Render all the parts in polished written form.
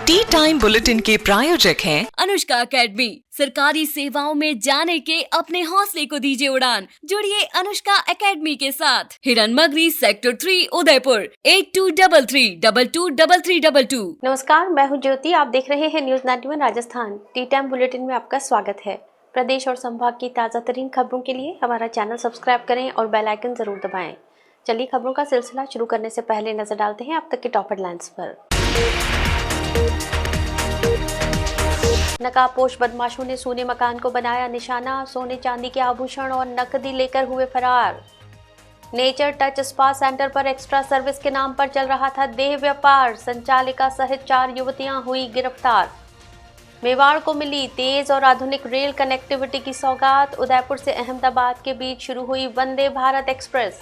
T time bulletin के प्रायोजक हैं अनुष्का एकेडमी। सरकारी सेवाओं में जाने के अपने हौसले को दीजिए उड़ान। जुड़िए अनुष्का एकेडमी के साथ। हिरनमगरी सेक्टर 3 उदयपुर 8233223322। नमस्कार, मैं हूं ज्योति। आप देख रहे हैं news 91 Rajasthan. T time bulletin में आपका स्वागत है। प्रदेश और संभाग की ताज़ा तरीन खबरों के लिए हमारा चैनल सब्सक्राइब करें और बेल आइकन जरूर दबाएं। चलिए खबरों का सिलसिला शुरू करने से पहले नजर डालते हैं अब तक के टॉप हेडलाइंस पर। नकाबपोश बदमाशों ने सोने मकान को बनाया निशाना। सोने चांदी के आभूषण और नकदी लेकर हुए फरार। नेचर टच स्पा सेंटर पर एक्स्ट्रा सर्विस के नाम पर चल रहा था देह व्यापार। संचालिका सहित 4 युवतियां हुई गिरफ्तार। मेवाड़ को मिली तेज और आधुनिक रेल कनेक्टिविटी की सौगात। उदयपुर से अहमदाबाद के बीच शुरू हुई वंदे भारत एक्सप्रेस।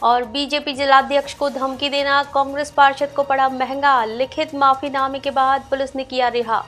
और बीजेपी जिलाध्यक्ष को धमकी देना कांग्रेस पार्षद को पड़ा महंगा। लिखित माफीनामे के बाद पुलिस ने किया रिहा।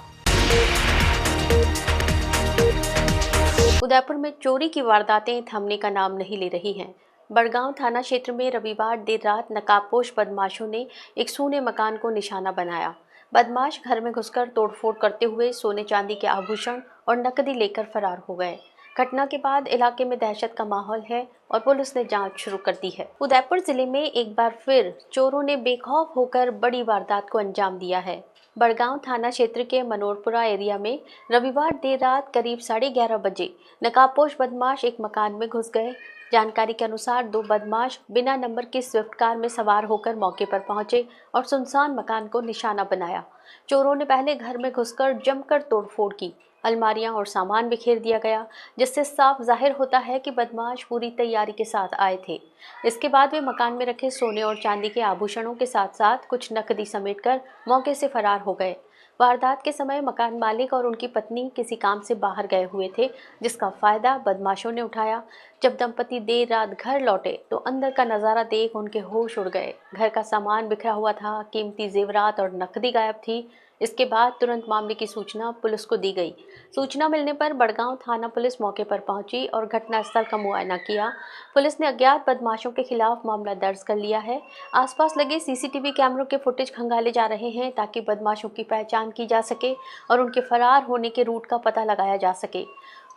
उदयपुर में चोरी की वारदातें थमने का नाम नहीं ले रही हैं। बड़गांव थाना क्षेत्र में रविवार देर रात नकाबपोश बदमाशों ने एक सोने मकान को निशाना बनाया। बदमाश घर में घुसकर तोड़फोड़ करते हुए सोने चांदी के आभूषण और नकदी लेकर फरार हो गए। घटना के बाद इलाके में दहशत का माहौल है और पुलिस ने जांच शुरू कर दी है। उदयपुर जिले में एक बार फिर चोरों ने बेखौफ होकर बड़ी वारदात को अंजाम दिया है। बड़गांव थाना क्षेत्र के मनोरपुरा एरिया में रविवार देर रात करीब 11:30 बजे नकाबपोश बदमाश एक मकान में घुस गए। जानकारी के अनुसार 2 बदमाश बिना नंबर की स्विफ्ट कार में सवार होकर मौके पर पहुंचे और सुनसान मकान को निशाना बनाया। चोरों ने पहले घर में घुसकर जमकर तोड़फोड़ की। अलमारियां और सामान बिखेर दिया गया, जिससे साफ जाहिर होता है कि बदमाश पूरी तैयारी के साथ आए थे। इसके बाद वे मकान में रखे सोने और चांदी के आभूषणों के साथ साथ कुछ नकदी समेटकर मौके से फरार हो गए। वारदात के समय मकान मालिक और उनकी पत्नी किसी काम से बाहर गए हुए थे, जिसका फायदा बदमाशों ने उठाया। जब दंपति देर रात घर लौटे तो अंदर का नज़ारा देख उनके होश उड़ गए। घर का सामान बिखरा हुआ था, कीमती जेवरात और नकदी गायब थी। इसके बाद तुरंत मामले की सूचना पुलिस को दी गई। सूचना मिलने पर बड़गांव थाना पुलिस मौके पर पहुंची और घटनास्थल का मुआयना किया। पुलिस ने अज्ञात बदमाशों के खिलाफ मामला दर्ज कर लिया है। आसपास लगे सीसीटीवी कैमरों के फुटेज खंगाले जा रहे हैं ताकि बदमाशों की पहचान की जा सके और उनके फरार होने के रूट का पता लगाया जा सके।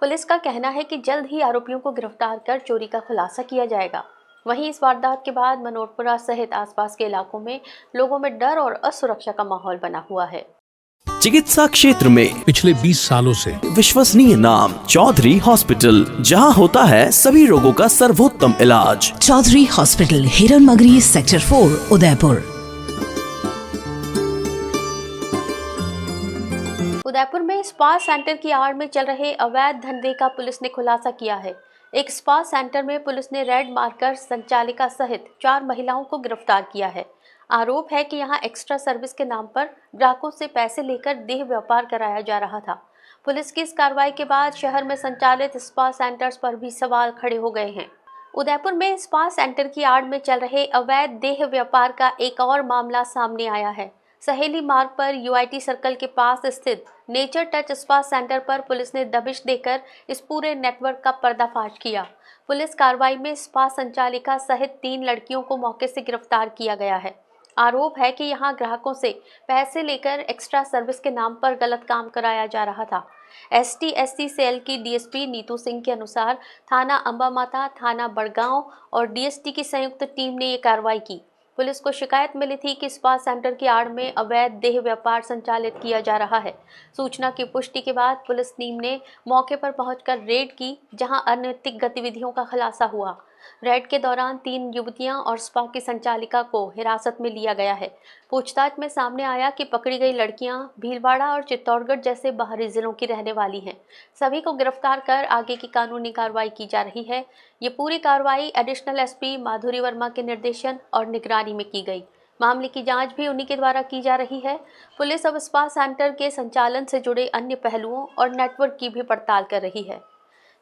पुलिस का कहना है कि जल्द ही आरोपियों को गिरफ्तार कर चोरी का खुलासा किया जाएगा। वहीं इस वारदात के बाद मनोरपुरा सहित आसपास के इलाकों में लोगों में डर और असुरक्षा का माहौल बना हुआ है। चिकित्सा क्षेत्र में पिछले 20 सालों से विश्वसनीय नाम चौधरी हॉस्पिटल, जहां होता है सभी रोगों का सर्वोत्तम इलाज। Chaudhary hospital, Hiranmagri sector 4 Udaipur. उदयपुर में स्पा सेंटर की आड़ में चल रहे अवैध धंधे का पुलिस ने खुलासा किया है। एक स्पा सेंटर में पुलिस ने रेड मारकर संचालिका सहित 4 महिलाओं को गिरफ्तार किया है। आरोप है कि यहां एक्स्ट्रा सर्विस के नाम पर ग्राहकों से पैसे लेकर देह व्यापार कराया जा रहा था। पुलिस की इस कार्रवाई के बाद शहर में संचालित स्पा सेंटर्स पर भी सवाल खड़े हो गए हैं। उदयपुर में स्पा सेंटर की आड़ में चल रहे अवैध देह व्यापार का एक और मामला सामने आया है। सहेली मार्ग पर यूआईटी सर्कल के पास स्थित नेचर टच स्पा सेंटर पर पुलिस ने दबिश देकर इस पूरे नेटवर्क का पर्दाफाश किया। पुलिस कार्रवाई में स्पा संचालिका सहित 3 लड़कियों को मौके से गिरफ्तार किया गया है। आरोप है कि यहां ग्राहकों से पैसे लेकर एक्स्ट्रा सर्विस के नाम पर गलत काम कराया जा रहा था। ST/SC सेल की डीएसपी नीतू सिंह के अनुसार थाना अंबामाता, थाना बड़गांव और डीएसटी की संयुक्त टीम ने ये कार्रवाई की। पुलिस को शिकायत मिली थी कि स्पा सेंटर की आड़ में अवैध देह व्यापार संचालित किया जा रहा है। सूचना की पुष्टि के बाद पुलिस टीम ने मौके पर पहुंचकर रेड की, जहां अनैतिक गतिविधियों का खुलासा हुआ। रेड के दौरान 3 युवतियां और स्पा की संचालिका को हिरासत में लिया गया है। पूछताछ में सामने आया कि पकड़ी गई लड़कियां भीलवाड़ा और चित्तौड़गढ़ जैसे बाहरी जिलों की रहने वाली हैं। सभी को गिरफ्तार कर आगे की कानूनी कार्रवाई की जा रही है। ये पूरी कार्रवाई एडिशनल एसपी माधुरी वर्मा के निर्देशन और निगरानी में की गई। मामले की जांच भी उन्हीं के द्वारा की जा रही है। पुलिस अब स्पा सेंटर के संचालन से जुड़े अन्य पहलुओं और नेटवर्क की भी पड़ताल कर रही है।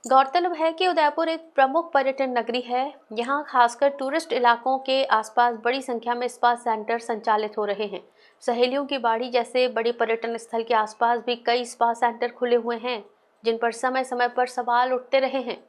गौरतलब है कि उदयपुर एक प्रमुख पर्यटन नगरी है। यहाँ खासकर टूरिस्ट इलाकों के आसपास बड़ी संख्या में स्पा सेंटर संचालित हो रहे हैं। सहेलियों की बाड़ी जैसे बड़े पर्यटन स्थल के आसपास भी कई स्पा सेंटर खुले हुए हैं, जिन पर समय समय पर सवाल उठते रहे हैं।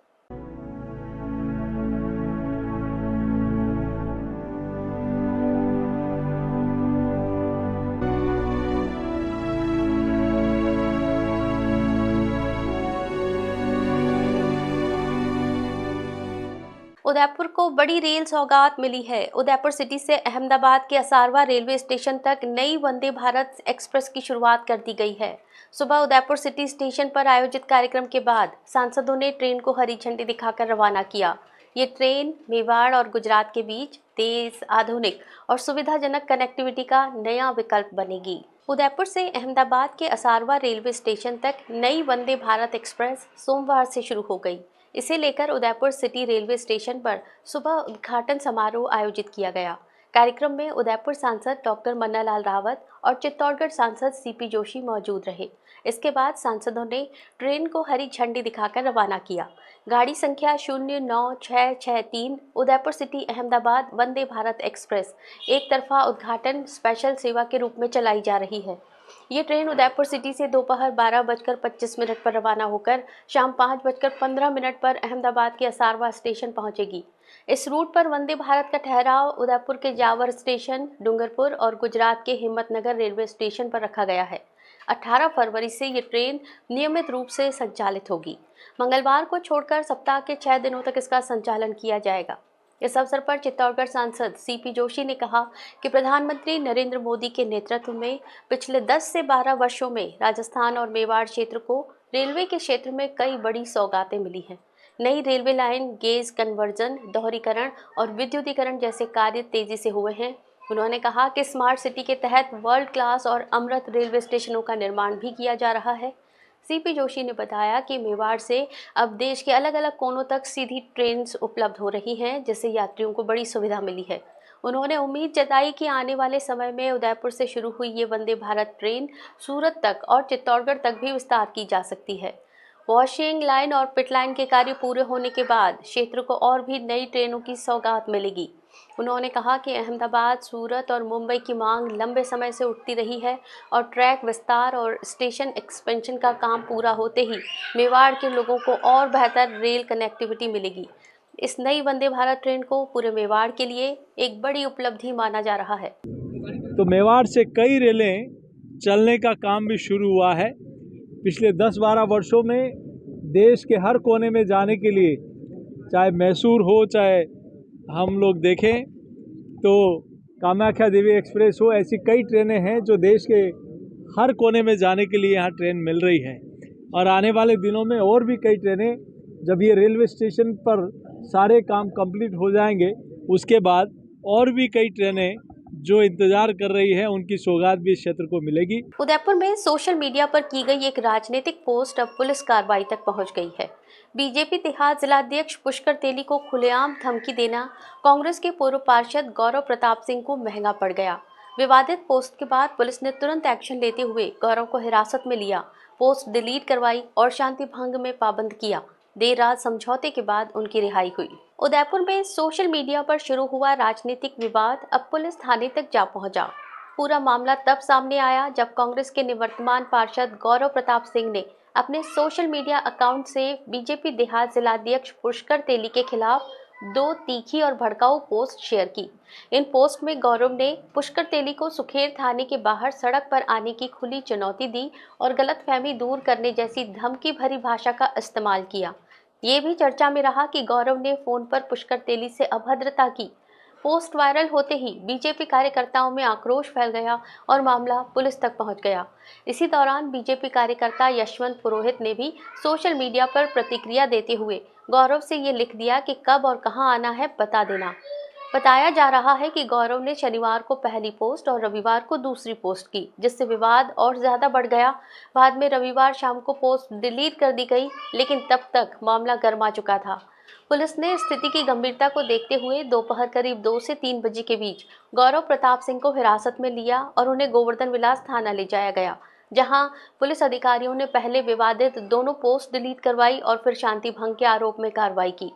उदयपुर को बड़ी रेल सौगात मिली है। उदयपुर सिटी से अहमदाबाद के असारवा रेलवे स्टेशन तक नई वंदे भारत एक्सप्रेस की शुरुआत कर दी गई है। सुबह उदयपुर सिटी स्टेशन पर आयोजित कार्यक्रम के बाद सांसदों ने ट्रेन को हरी झंडी दिखाकर रवाना किया। ये ट्रेन मेवाड़ और गुजरात के बीच तेज, आधुनिक और सुविधाजनक कनेक्टिविटी का नया विकल्प बनेगी। उदयपुर से अहमदाबाद के असारवा रेलवे स्टेशन तक नई वंदे भारत एक्सप्रेस सोमवार से शुरू हो गई। इसे लेकर उदयपुर सिटी रेलवे स्टेशन पर सुबह उद्घाटन समारोह आयोजित किया गया। कार्यक्रम में उदयपुर सांसद डॉक्टर मन्नालाल रावत और चित्तौड़गढ़ सांसद सीपी जोशी मौजूद रहे। इसके बाद सांसदों ने ट्रेन को हरी झंडी दिखाकर रवाना किया। गाड़ी संख्या 09663 उदयपुर सिटी अहमदाबाद वंदे भारत एक्सप्रेस एक तरफा उद्घाटन स्पेशल सेवा के रूप में चलाई जा रही है। ये ट्रेन उदयपुर सिटी से दोपहर 12:25 पर रवाना होकर शाम 5:15 पर अहमदाबाद के असारवा स्टेशन पहुंचेगी। इस रूट पर वंदे भारत का ठहराव उदयपुर के जावर स्टेशन, डूंगरपुर और गुजरात के हिम्मतनगर रेलवे स्टेशन पर रखा गया है। 18 फरवरी से ये ट्रेन नियमित रूप से संचालित होगी। मंगलवार को छोड़कर सप्ताह के 6 दिनों तक इसका संचालन किया जाएगा। इस अवसर पर चित्तौड़गढ़ सांसद सीपी जोशी ने कहा कि प्रधानमंत्री नरेंद्र मोदी के नेतृत्व में पिछले 10 से 12 वर्षों में राजस्थान और मेवाड़ क्षेत्र को रेलवे के क्षेत्र में कई बड़ी सौगातें मिली हैं। नई रेलवे लाइन, गेज कन्वर्जन, दोहरीकरण और विद्युतीकरण जैसे कार्य तेजी से हुए हैं। उन्होंने कहा कि स्मार्ट सिटी के तहत वर्ल्ड क्लास और अमृत रेलवे स्टेशनों का निर्माण भी किया जा रहा है। सीपी जोशी ने बताया कि मेवाड़ से अब देश के अलग अलग कोनों तक सीधी ट्रेन उपलब्ध हो रही हैं, जिससे यात्रियों को बड़ी सुविधा मिली है। उन्होंने उम्मीद जताई कि आने वाले समय में उदयपुर से शुरू हुई ये वंदे भारत ट्रेन सूरत तक और चित्तौड़गढ़ तक भी विस्तार की जा सकती है। वॉशिंग लाइन और पिट लाइन के कार्य पूरे होने के बाद क्षेत्र को और भी नई ट्रेनों की सौगात मिलेगी। उन्होंने कहा कि अहमदाबाद, सूरत और मुंबई की मांग लंबे समय से उठती रही है और ट्रैक विस्तार और स्टेशन एक्सपेंशन का काम पूरा होते ही मेवाड़ के लोगों को और बेहतर रेल कनेक्टिविटी मिलेगी। इस नई वंदे भारत ट्रेन को पूरे मेवाड़ के लिए एक बड़ी उपलब्धि माना जा रहा है। तो मेवाड़ से कई रेलें चलने का काम भी शुरू हुआ है। पिछले 10-12 वर्षों में देश के हर कोने में जाने के लिए, चाहे मैसूर हो, चाहे हम लोग देखें तो कामाख्या देवी एक्सप्रेस हो, ऐसी कई ट्रेनें हैं जो देश के हर कोने में जाने के लिए यहाँ ट्रेन मिल रही है। और आने वाले दिनों में और भी कई ट्रेनें, जब ये रेलवे स्टेशन पर सारे काम कंप्लीट हो जाएंगे, उसके बाद और भी कई ट्रेनें जो इंतजार कर रही है, उनकी सौगात भी इस क्षेत्र को मिलेगी। उदयपुर में सोशल मीडिया पर की गई एक राजनीतिक पोस्ट अब पुलिस कार्रवाई तक पहुंच गई है। बीजेपी देहात जिलाध्यक्ष पुष्कर तेली को खुलेआम धमकी देना कांग्रेस के पूर्व पार्षद गौरव प्रताप सिंह को महंगा पड़ गया। विवादित पोस्ट के बाद पुलिस ने तुरंत एक्शन लेते हुए गौरव को हिरासत में लिया, पोस्ट डिलीट करवाई और शांति भंग में पाबंद किया। देर रात समझौते के बाद उनकी रिहाई हुई। उदयपुर में सोशल मीडिया पर शुरू हुआ राजनीतिक विवाद अब पुलिस थाने तक जा पहुंचा। पूरा मामला तब सामने आया जब कांग्रेस के निवर्तमान पार्षद गौरव प्रताप सिंह ने अपने सोशल मीडिया अकाउंट से बीजेपी देहात जिलाध्यक्ष पुष्कर तेली के खिलाफ 2 तीखी और भड़काऊ पोस्ट शेयर की। इन पोस्ट में गौरव ने पुष्कर तेली को सुखेर थाने के बाहर सड़क पर आने की खुली चुनौती दी और गलतफहमी दूर करने जैसी धमकी भरी भाषा का इस्तेमाल किया। ये भी चर्चा में रहा कि गौरव ने फोन पर पुष्कर तेली से अभद्रता की। पोस्ट वायरल होते ही बीजेपी कार्यकर्ताओं में आक्रोश फैल गया और मामला पुलिस तक पहुंच गया। इसी दौरान बीजेपी कार्यकर्ता यशवंत पुरोहित ने भी सोशल मीडिया पर प्रतिक्रिया देते हुए गौरव से ये लिख दिया कि कब और कहां आना है बता देना। बताया जा रहा है कि गौरव ने शनिवार को पहली पोस्ट और रविवार को दूसरी पोस्ट की, जिससे विवाद और ज़्यादा बढ़ गया। बाद में रविवार शाम को पोस्ट डिलीट कर दी गई, लेकिन तब तक मामला गर्मा चुका था। पुलिस ने स्थिति की गंभीरता को देखते हुए दोपहर करीब 2 से 3 बजे के बीच गौरव प्रताप सिंह को हिरासत में लिया और उन्हें गोवर्धन विलास थाना ले जाया गया, जहां पुलिस अधिकारियों ने पहले विवादित दोनों पोस्ट डिलीट करवाई और फिर शांति भंग के आरोप में कार्रवाई की।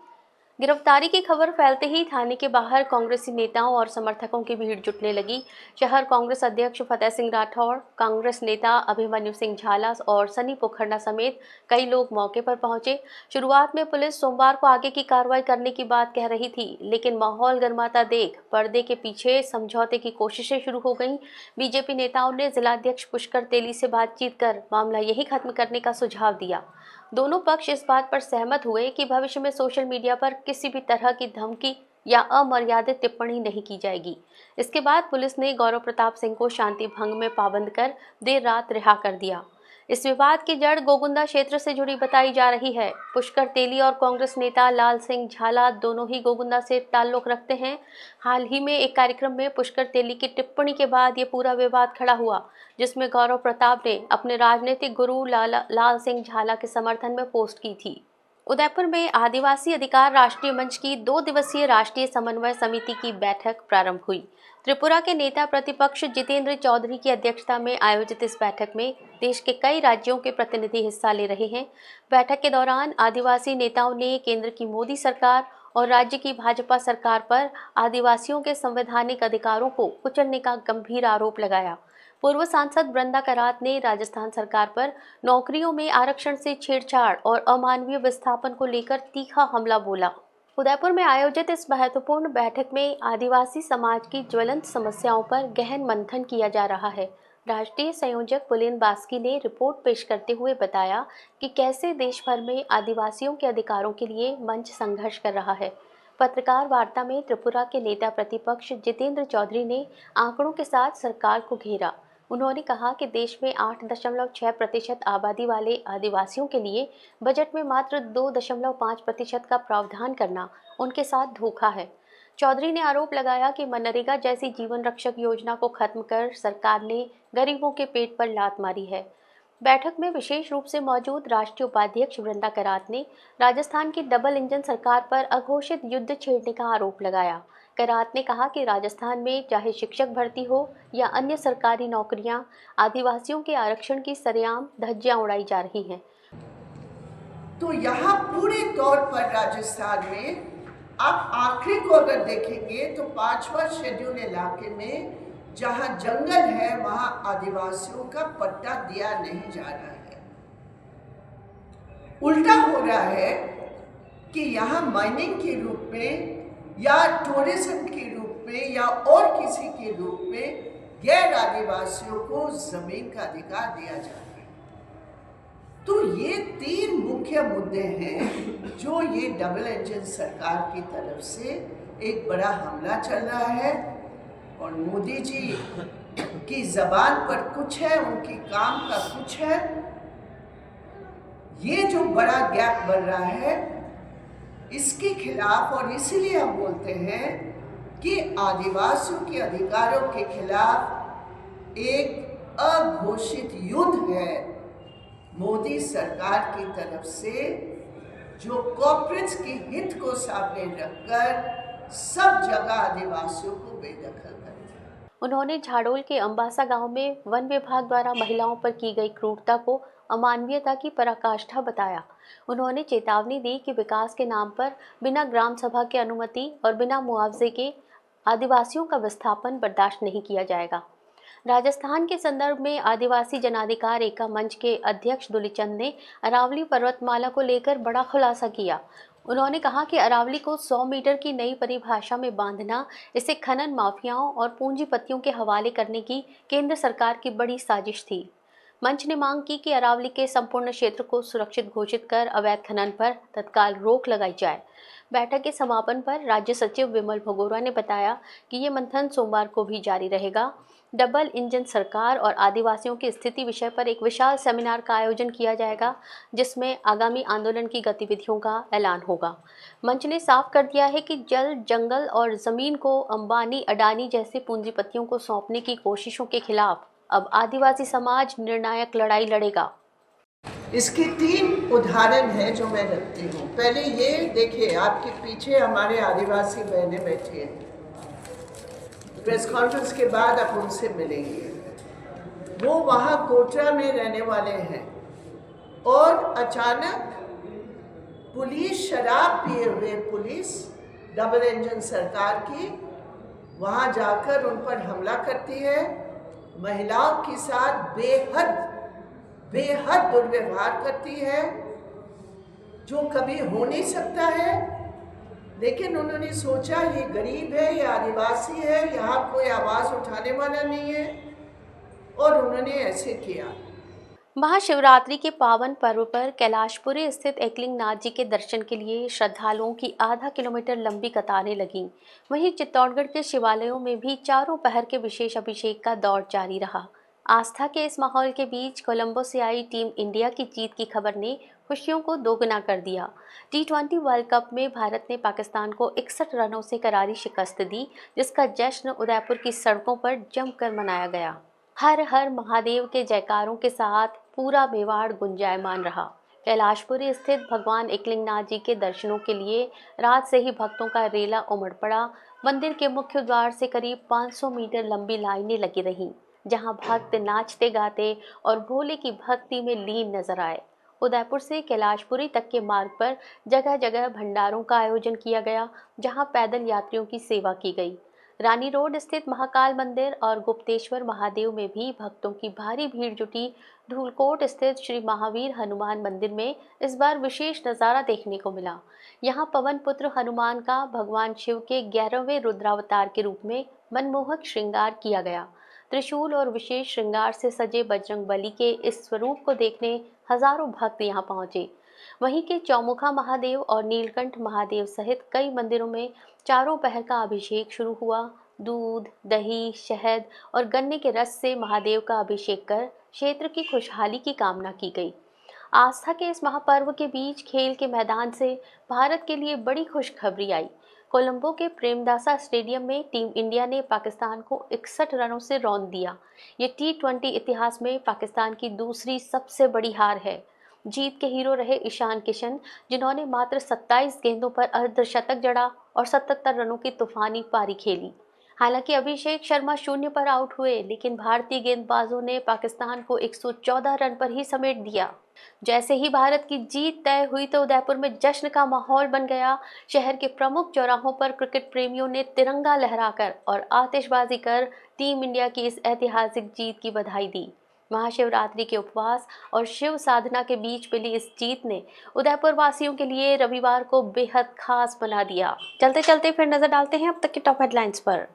गिरफ्तारी की खबर फैलते ही थाने के बाहर कांग्रेसी नेताओं और समर्थकों की भीड़ जुटने लगी। शहर कांग्रेस अध्यक्ष फतेह सिंह राठौड़, कांग्रेस नेता अभिमन्यु सिंह झाला और सनी पोखरना समेत कई लोग मौके पर पहुंचे। शुरुआत में पुलिस सोमवार को आगे की कार्रवाई करने की बात कह रही थी, लेकिन माहौल गर्माता देख पर्दे के पीछे समझौते की कोशिशें शुरू हो गईं। बीजेपी नेताओं ने जिलाध्यक्ष पुष्कर तेली से बातचीत कर मामला यही खत्म करने का सुझाव दिया। दोनों पक्ष इस बात पर सहमत हुए कि भविष्य में सोशल मीडिया पर किसी भी तरह की धमकी या अमर्यादित टिप्पणी नहीं की जाएगी। इसके बाद पुलिस ने गौरव प्रताप सिंह को शांति भंग में पाबंद कर देर रात रिहा कर दिया। इस विवाद की जड़ गोगुंदा क्षेत्र से जुड़ी बताई जा रही है। पुष्कर तेली और कांग्रेस नेता लाल सिंह झाला दोनों ही गोगुंदा से ताल्लुक रखते हैं। हाल ही में एक कार्यक्रम में पुष्कर तेली की टिप्पणी के बाद ये पूरा विवाद खड़ा हुआ, जिसमें गौरव प्रताप ने अपने राजनीतिक गुरु लाल सिंह झाला के समर्थन में पोस्ट की थी। उदयपुर में आदिवासी अधिकार राष्ट्रीय मंच की 2 दिवसीय राष्ट्रीय समन्वय समिति की बैठक प्रारंभ हुई। त्रिपुरा के नेता प्रतिपक्ष जितेंद्र चौधरी की अध्यक्षता में आयोजित इस बैठक में देश के कई राज्यों के प्रतिनिधि हिस्सा ले रहे हैं। बैठक के दौरान आदिवासी नेताओं ने केंद्र की मोदी सरकार और राज्य की भाजपा सरकार पर आदिवासियों के संवैधानिक अधिकारों को कुचलने का गंभीर आरोप लगाया। पूर्व सांसद वृंदा करात ने राजस्थान सरकार पर नौकरियों में आरक्षण से छेड़छाड़ और अमानवीय विस्थापन को लेकर तीखा हमला बोला। उदयपुर में आयोजित इस महत्वपूर्ण बैठक में आदिवासी समाज की ज्वलंत समस्याओं पर गहन मंथन किया जा रहा है। राष्ट्रीय संयोजक पुलेन बास्की ने रिपोर्ट पेश करते हुए बताया कि कैसे देश भर में आदिवासियों के अधिकारों के लिए मंच संघर्ष कर रहा है। पत्रकार वार्ता में त्रिपुरा के नेता प्रतिपक्ष जितेंद्र चौधरी ने आंकड़ों के साथ सरकार को घेरा। उन्होंने कहा कि देश में 8.6% आबादी वाले आदिवासियों के लिए बजट में मात्र 2.5% का प्रावधान करना उनके साथ धोखा है। चौधरी ने आरोप लगाया कि मनरेगा जैसी जीवन रक्षक योजना को खत्म कर सरकार ने गरीबों के पेट पर लात मारी है। बैठक में विशेष रूप से मौजूद राष्ट्रीय उपाध्यक्ष वृंदा करात ने राजस्थान की डबल इंजन सरकार पर अघोषित युद्ध छेड़ने का आरोप लगाया। करात ने कहा कि राजस्थान में चाहे शिक्षक भर्ती हो या अन्य सरकारी नौकरियां, आदिवासियों के आरक्षण की सरेआम धज्जियां उड़ाई जा रही हैं। तो यहाँ पूरे तौर पर राजस्थान में आप आखिरी को अगर देखेंगे तो 5वां शेड्यूल इलाके में जहाँ जंगल है वहाँ आदिवासियों का पट्टा दिया नहीं जा रहा है। उल्टा हो रहा है कि यहाँ माइनिंग के रूप में या टूरिज्म के रूप में या और किसी के रूप में गैर आदिवासियों को जमीन का अधिकार दिया जा रहा है। तो ये 3 मुख्य मुद्दे हैं जो ये डबल इंजन सरकार की तरफ से एक बड़ा हमला चल रहा है। और मोदी जी की जबान पर कुछ है, उनकी काम का कुछ है। ये जो बड़ा गैप बन रहा है इसके खिलाफ, और इसीलिए हम बोलते हैं कि आदिवासियों के अधिकारों के खिलाफ एक अघोषित युद्ध है मोदी सरकार की तरफ से, जो कॉर्पोरेट्स के हित को सामने रखकर सब जगह आदिवासियों को बेदखल करती है। उन्होंने झाड़ोल के अंबासा गांव में वन विभाग द्वारा महिलाओं पर की गई क्रूरता को अमानवीयता की पराकाष्ठा बताया। उन्होंने चेतावनी दी कि विकास के नाम पर बिना ग्राम सभा की अनुमति और बिना मुआवजे के आदिवासियों का विस्थापन बर्दाश्त नहीं किया जाएगा। राजस्थान के संदर्भ में आदिवासी जनाधिकार एका मंच के अध्यक्ष दुलीचंद ने अरावली पर्वतमाला को लेकर बड़ा खुलासा किया। उन्होंने कहा कि अरावली को 100 मीटर की नई परिभाषा में बांधना, इसे खनन माफियाओं और पूंजीपतियों के हवाले करने की केंद्र सरकार की बड़ी साजिश थी। मंच ने मांग की कि अरावली के संपूर्ण क्षेत्र को सुरक्षित घोषित कर अवैध खनन पर तत्काल रोक लगाई जाए। बैठक के समापन पर राज्य सचिव विमल भगोरा ने बताया कि ये मंथन सोमवार को भी जारी रहेगा। डबल इंजन सरकार और आदिवासियों की स्थिति विषय पर एक विशाल सेमिनार का आयोजन किया जाएगा, जिसमें आगामी आंदोलन की गतिविधियों का ऐलान होगा। मंच ने साफ कर दिया है कि जल, जंगल और जमीन को अंबानी, अडानी जैसे पूंजीपतियों को सौंपने की कोशिशों के खिलाफ अब आदिवासी समाज निर्णायक लड़ाई लड़ेगा। इसके 3 उदाहरण हैं जो मैं रखती हूँ। पहले ये देखिए, आपके पीछे हमारे आदिवासी बहनें बैठी हैं। प्रेस कॉन्फ्रेंस के बाद आप उनसे मिलेंगे। वो वहाँ कोटरा में रहने वाले हैं और अचानक पुलिस, शराब पिए हुए पुलिस, डबल इंजन सरकार की, वहाँ जाकर उन पर हमला करती है। महिलाओं के साथ बेहद दुर्व्यवहार करती है, जो कभी हो नहीं सकता है। लेकिन उन्होंने सोचा ये गरीब है, ये आदिवासी है, यहाँ कोई आवाज़ उठाने वाला नहीं है, और उन्होंने ऐसे किया। महाशिवरात्रि के पावन पर्व पर कैलाशपुरी स्थित एकलिंगनाथ जी के दर्शन के लिए श्रद्धालुओं की आधा किलोमीटर लंबी कतारें लगीं। वहीं चित्तौड़गढ़ के शिवालयों में भी चारों पहर के विशेष अभिषेक का दौर जारी रहा। आस्था के इस माहौल के बीच कोलंबो से आई टीम इंडिया की जीत की खबर ने खुशियों को दोगुना कर दिया। T20 वर्ल्ड कप में भारत ने पाकिस्तान को 61 रनों से करारी शिकस्त दी, जिसका जश्न उदयपुर की सड़कों पर जमकर मनाया गया। हर हर महादेव के जयकारों के साथ पूरा मेवाड़ गुंजायमान रहा। कैलाशपुरी स्थित भगवान एकलिंगनाथ जी के दर्शनों के लिए रात से ही भक्तों का रेला उमड़ पड़ा। मंदिर के मुख्य द्वार से करीब 500 मीटर लंबी लाइनें लगी रहीं, जहां भक्त नाचते गाते और भोले की भक्ति में लीन नजर आए। उदयपुर से कैलाशपुरी तक के मार्ग पर जगह जगह भंडारों का आयोजन किया गया, जहां पैदल यात्रियों की सेवा की गई। रानी रोड स्थित महाकाल मंदिर और गुप्तेश्वर महादेव में भी भक्तों की भारी भीड़ जुटी। धूलकोट स्थित श्री महावीर हनुमान मंदिर में इस बार विशेष नज़ारा देखने को मिला। यहां पवन पुत्र हनुमान का भगवान शिव के 11वें रुद्रावतार के रूप में मनमोहक श्रृंगार किया गया। त्रिशूल और विशेष श्रृंगार से सजे बजरंगबली के इस स्वरूप को देखने हजारों भक्त यहां पहुंचे। वहीं के चौमुखा महादेव और नीलकंठ महादेव सहित कई मंदिरों में चारों पहर का अभिषेक शुरू हुआ। दूध, दही, शहद और गन्ने के रस से महादेव का अभिषेक कर क्षेत्र की खुशहाली की कामना की गई। आस्था के इस महापर्व के बीच खेल के मैदान से भारत के लिए बड़ी खुशखबरी आई। कोलंबो के प्रेमदासा स्टेडियम में टीम इंडिया ने पाकिस्तान को 61 रनों से रौंद दिया। ये T20 इतिहास में पाकिस्तान की दूसरी सबसे बड़ी हार है। जीत के हीरो रहे ईशान किशन, जिन्होंने मात्र 27 गेंदों पर अर्धशतक जड़ा और 77 रनों की तूफानी पारी खेली। हालांकि अभिषेक शर्मा शून्य पर आउट हुए, लेकिन भारतीय गेंदबाजों ने पाकिस्तान को 114 रन पर ही समेट दिया। जैसे ही भारत की जीत तय हुई तो उदयपुर में जश्न का माहौल बन गया। शहर के प्रमुख चौराहों पर क्रिकेट प्रेमियों ने तिरंगा लहराकर और आतिशबाजी कर टीम इंडिया की इस ऐतिहासिक जीत की बधाई दी। महाशिवरात्रि के उपवास और शिव साधना के बीच मिली इस जीत ने उदयपुर वासियों के लिए रविवार को बेहद खास बना दिया। चलते चलते फिर नजर डालते हैं अब तक की टॉप हेडलाइंस पर।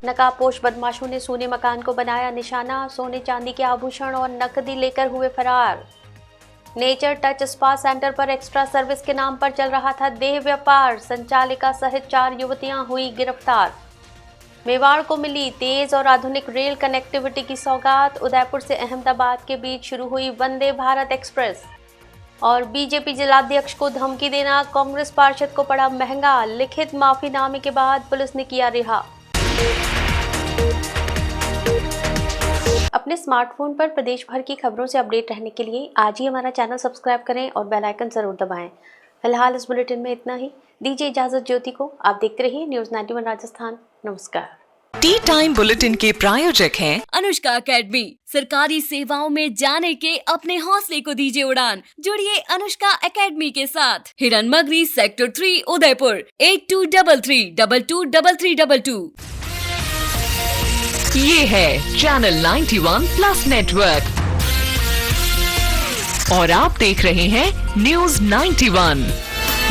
नकाबपोश बदमाशों ने सोने मकान को बनाया निशाना, सोने चांदी के आभूषण और नकदी लेकर हुए फरार। नेचर टच स्पा सेंटर पर एक्स्ट्रा सर्विस के नाम पर चल रहा था देह व्यापार, संचालिका सहित 4 युवतियां हुई गिरफ्तार। मेवाड़ को मिली तेज और आधुनिक रेल कनेक्टिविटी की सौगात, उदयपुर से अहमदाबाद के बीच शुरू हुई वंदे भारत एक्सप्रेस। और बीजेपी जिलाध्यक्ष को धमकी देना कांग्रेस पार्षद को पड़ा महंगा, लिखित माफीनामे के बाद पुलिस ने किया रिहा। अपने स्मार्टफोन पर प्रदेश भर की खबरों से अपडेट रहने के लिए आज ही हमारा चैनल सब्सक्राइब करें और बेल आइकन जरूर दबाएं। फिलहाल इस बुलेटिन में इतना ही। दीजिए इजाजत ज्योति को। आप देखते रहिए न्यूज़ 91 राजस्थान। नमस्कार। टी टाइम बुलेटिन के प्रायोजक हैं अनुष्का एकेडमी। सरकारी सेवाओं में जाने के अपने हौसले को दीजिए उड़ान। जुड़िए अनुष्का एकेडमी के साथ। हिरन मगरी सेक्टर 3 उदयपुर 8233223322। ये है चैनल 91 प्लस नेटवर्क और आप देख रहे हैं न्यूज़ 91।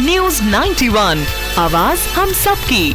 न्यूज़ 91, आवाज हम सबकी।